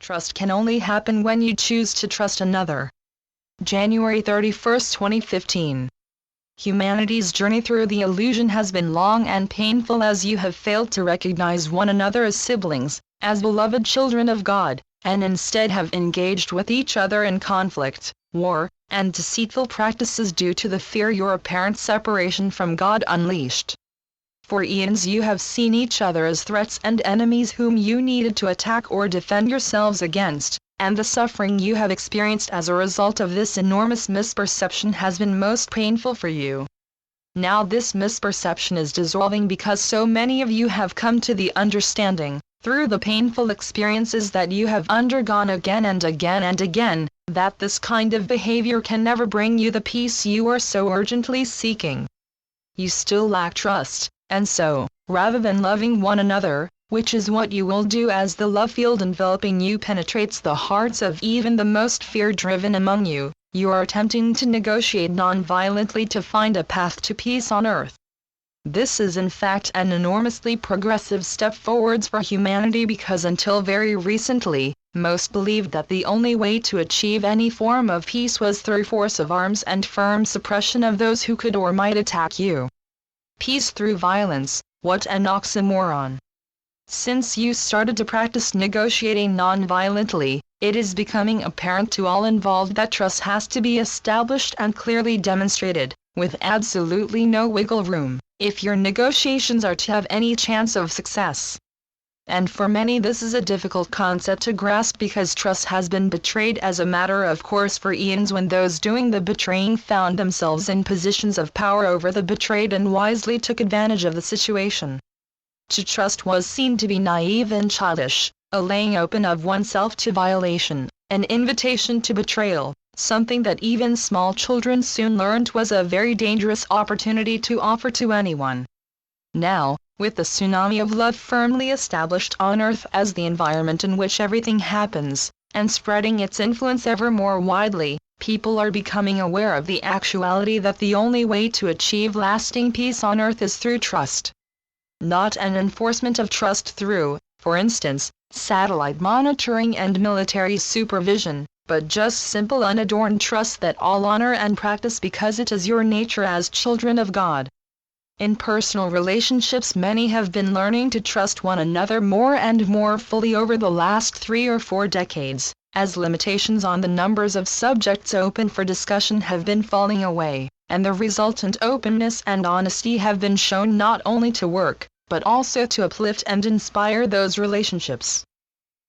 Trust can only happen when you choose to trust another. January 31, 2015. Humanity's journey through the illusion has been long and painful as you have failed to recognize one another as siblings, as beloved children of God, and instead have engaged with each other in conflict, war, and deceitful practices due to the fear your apparent separation from God unleashed. For eons you have seen each other as threats and enemies whom you needed to attack or defend yourselves against, and the suffering you have experienced as a result of this enormous misperception has been most painful for you. Now this misperception is dissolving because so many of you have come to the understanding, through the painful experiences that you have undergone again and again and again, that this kind of behavior can never bring you the peace you are so urgently seeking. You still lack trust, and so, rather than loving one another, which is what you will do as the love field enveloping you penetrates the hearts of even the most fear-driven among you, you are attempting to negotiate non-violently to find a path to peace on earth. This is in fact an enormously progressive step forwards for humanity because until very recently, most believed that the only way to achieve any form of peace was through force of arms and firm suppression of those who could or might attack you. Peace through violence, what an oxymoron. Since you started to practice negotiating non-violently, it is becoming apparent to all involved that trust has to be established and clearly demonstrated, with absolutely no wiggle room, if your negotiations are to have any chance of success. And for many this is a difficult concept to grasp because trust has been betrayed as a matter of course for eons when those doing the betraying found themselves in positions of power over the betrayed and wisely took advantage of the situation. To trust was seen to be naive and childish, a laying open of oneself to violation, an invitation to betrayal, something that even small children soon learned was a very dangerous opportunity to offer to anyone. Now, with the tsunami of love firmly established on earth as the environment in which everything happens, and spreading its influence ever more widely, people are becoming aware of the actuality that the only way to achieve lasting peace on earth is through trust. Not an enforcement of trust through, for instance, satellite monitoring and military supervision, but just simple unadorned trust that all honor and practice because it is your nature as children of God. In personal relationships many have been learning to trust one another more and more fully over the last 3 or 4 decades, as limitations on the numbers of subjects open for discussion have been falling away, and the resultant openness and honesty have been shown not only to work, but also to uplift and inspire those relationships.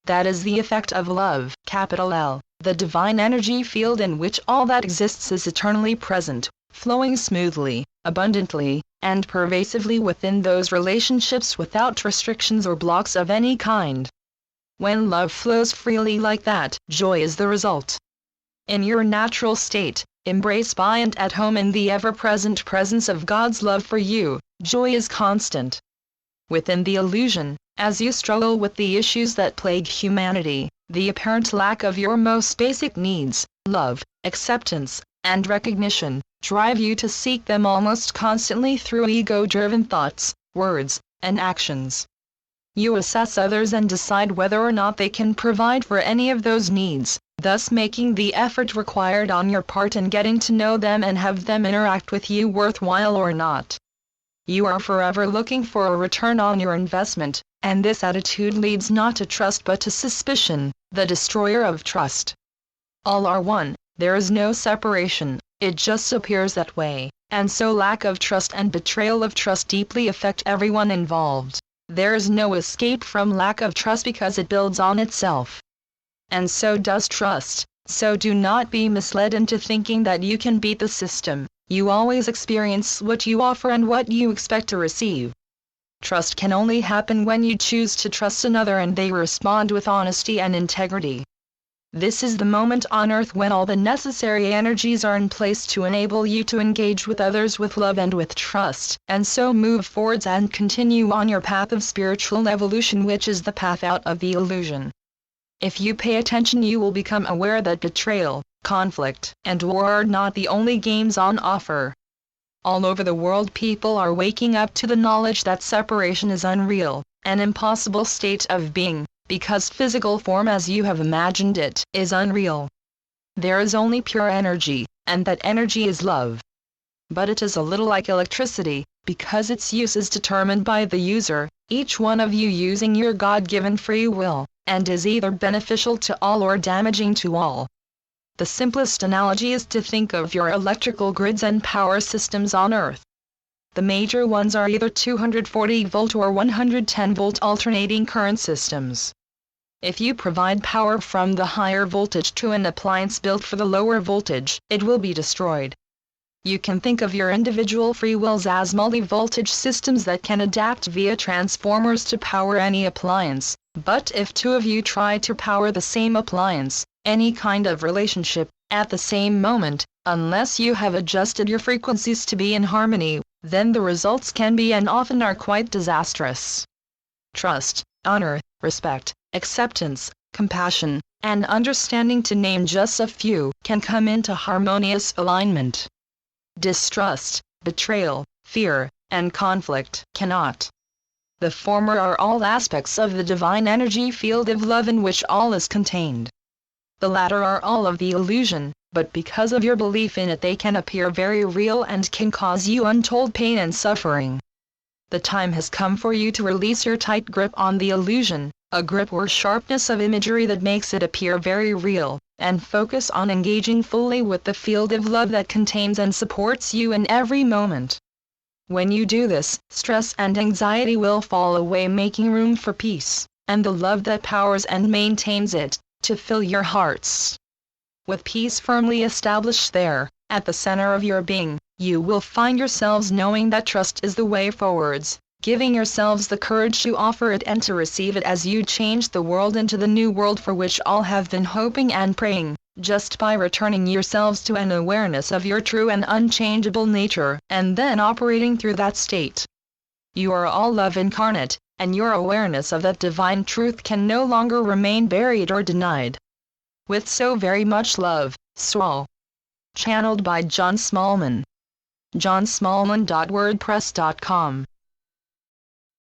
That is the effect of love, capital L, the divine energy field in which all that exists is eternally present, flowing smoothly, abundantly, and pervasively within those relationships without restrictions or blocks of any kind. When love flows freely like that, joy is the result. In your natural state, embraced by and at home in the ever-present presence of God's love for you, joy is constant. Within the illusion, as you struggle with the issues that plague humanity, the apparent lack of your most basic needs, love, acceptance, and recognition, drive you to seek them almost constantly through ego-driven thoughts, words, and actions. You assess others and decide whether or not they can provide for any of those needs, thus making the effort required on your part in getting to know them and have them interact with you worthwhile or not. You are forever looking for a return on your investment, and this attitude leads not to trust but to suspicion, the destroyer of trust. All are one, there is no separation, it just appears that way, and so lack of trust and betrayal of trust deeply affect everyone involved. There is no escape from lack of trust because it builds on itself. And so does trust, so do not be misled into thinking that you can beat the system. You always experience what you offer and what you expect to receive. Trust can only happen when you choose to trust another and they respond with honesty and integrity. This is the moment on earth when all the necessary energies are in place to enable you to engage with others with love and with trust, and so move forwards and continue on your path of spiritual evolution, which is the path out of the illusion. If you pay attention, you will become aware that betrayal, conflict, and war are not the only games on offer. All over the world people are waking up to the knowledge that separation is unreal, an impossible state of being, because physical form as you have imagined it is unreal. There is only pure energy, and that energy is love. But it is a little like electricity, because its use is determined by the user, each one of you using your God-given free will, and is either beneficial to all or damaging to all. The simplest analogy is to think of your electrical grids and power systems on Earth. The major ones are either 240-volt or 110-volt alternating current systems. If you provide power from the higher voltage to an appliance built for the lower voltage, it will be destroyed. You can think of your individual free wills as multi-voltage systems that can adapt via transformers to power any appliance, but if two of you try to power the same appliance, any kind of relationship, at the same moment, unless you have adjusted your frequencies to be in harmony, then the results can be and often are quite disastrous. Trust, honor, respect, acceptance, compassion, and understanding, to name just a few, can come into harmonious alignment. Distrust, betrayal, fear, and conflict cannot. The former are all aspects of the divine energy field of love in which all is contained. The latter are all of the illusion, but because of your belief in it they can appear very real and can cause you untold pain and suffering. The time has come for you to release your tight grip on the illusion, a grip or sharpness of imagery that makes it appear very real, and focus on engaging fully with the field of love that contains and supports you in every moment. When you do this, stress and anxiety will fall away, making room for peace, and the love that powers and maintains it, to fill your hearts. With peace firmly established there, at the center of your being, you will find yourselves knowing that trust is the way forwards, giving yourselves the courage to offer it and to receive it as you change the world into the new world for which all have been hoping and praying, just by returning yourselves to an awareness of your true and unchangeable nature, and then operating through that state. You are all love incarnate, and your awareness of that divine truth can no longer remain buried or denied. With so very much love, Saul. Channeled by John Smallman. johnsmallman.wordpress.com